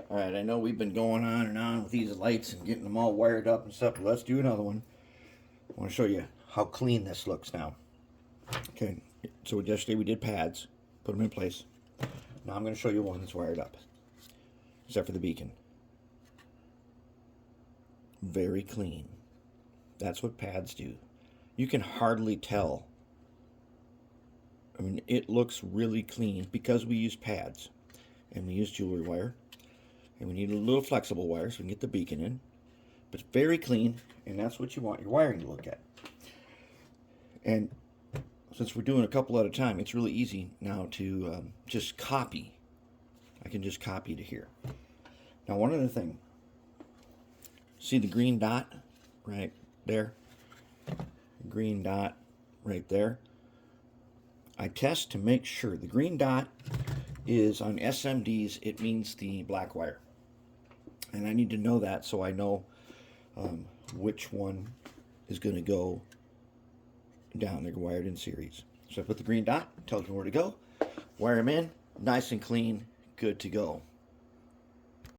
Alright, I know we've been going on and on with these lights and getting them all wired up and stuff, but let's do another one. I want to show you how clean this looks now. Okay, so yesterday we did pads, put them in place. Now I'm going to show you one that's wired up, except for the beacon. Very clean. That's what pads do. You can hardly tell. I mean, it looks really clean because we use pads and we use jewelry wire. And we need a little flexible wire so we can get the beacon in. But it's very clean, and that's what you want your wiring to look at. And since we're doing a couple at a time, it's really easy now to just copy. I can just copy to here. Now, one other thing. See the green dot right there? The green dot right there. I test to make sure. The green dot is on SMDs, it means the black wire. And I need to know that so I know which one is going to go down. They're wired in series. So I put the green dot, tells me where to go, wire them in, nice and clean, good to go.